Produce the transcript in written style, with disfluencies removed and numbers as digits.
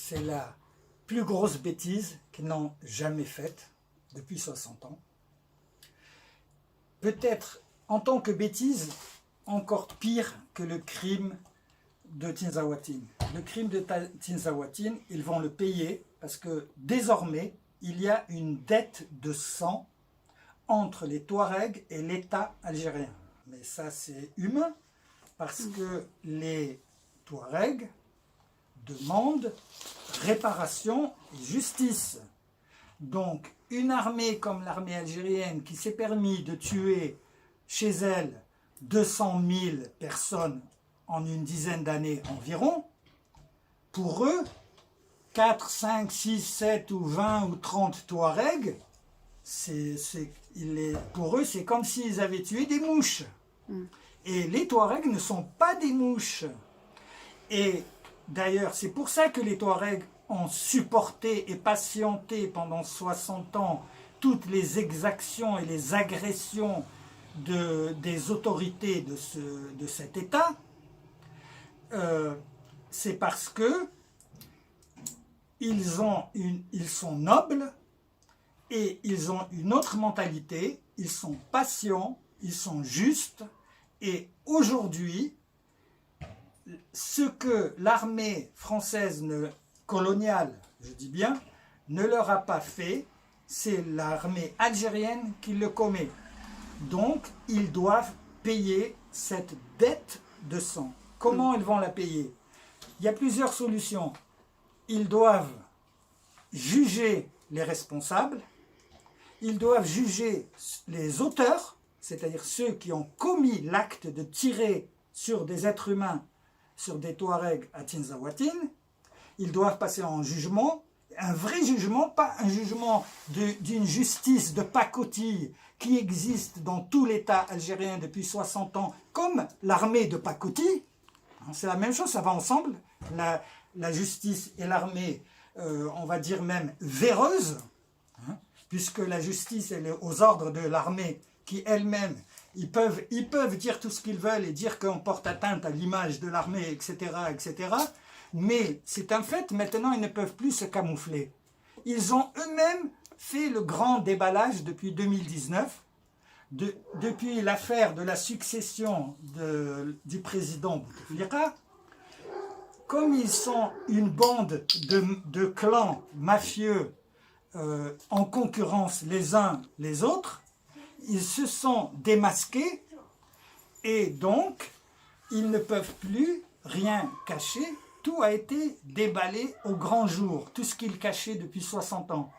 c'est la plus grosse bêtise qu'ils n'ont jamais faite depuis 60 ans. Peut-être en tant que bêtise, encore pire que le crime de Tinzaouatine. Le crime de Tinzaouatine, ils vont le payer parce que désormais, il y a une dette de sang entre les Touaregs et l'État algérien. Mais ça, c'est humain parce que les Touaregs demandent réparation et justice. Donc, une armée comme l'armée algérienne qui s'est permis de tuer chez elle 200 000 personnes en une dizaine d'années environ, pour eux, 4, 5, 6, 7 ou 20 ou 30 Touaregs, pour eux, c'est comme s'ils avaient tué des mouches. Et les Touaregs ne sont pas des mouches. Et d'ailleurs, c'est pour ça que les Touaregs ont supporté et patienté pendant 60 ans toutes les exactions et les agressions des autorités de cet État. C'est parce que ils sont nobles et ils ont une autre mentalité, ils sont patients, ils sont justes, et aujourd'hui, ce que l'armée française coloniale, je dis bien, ne leur a pas fait, c'est l'armée algérienne qui le commet. Donc, ils doivent payer cette dette de sang. Comment ils vont la payer? Il y a plusieurs solutions. Ils doivent juger les responsables, ils doivent juger les auteurs, c'est-à-dire ceux qui ont commis l'acte de tirer sur des êtres humains, sur des Touaregs à Tinzaouatine. Ils doivent passer en jugement, un vrai jugement, pas un jugement d'une justice de pacotille qui existe dans tout l'État algérien depuis 60 ans, comme l'armée de pacotille. C'est la même chose, ça va ensemble, la justice et l'armée, on va dire même véreuse, puisque la justice elle est aux ordres de l'armée qui elle-même, ils peuvent dire tout ce qu'ils veulent et dire qu'on porte atteinte à l'image de l'armée, etc., etc., mais c'est un fait, maintenant ils ne peuvent plus se camoufler. Ils ont eux-mêmes fait le grand déballage depuis 2019, depuis l'affaire de la succession du président Bouteflika. Comme ils sont une bande de clans mafieux en concurrence les uns les autres, ils se sont démasqués et donc ils ne peuvent plus rien cacher. Tout a été déballé au grand jour, tout ce qu'ils cachaient depuis 60 ans.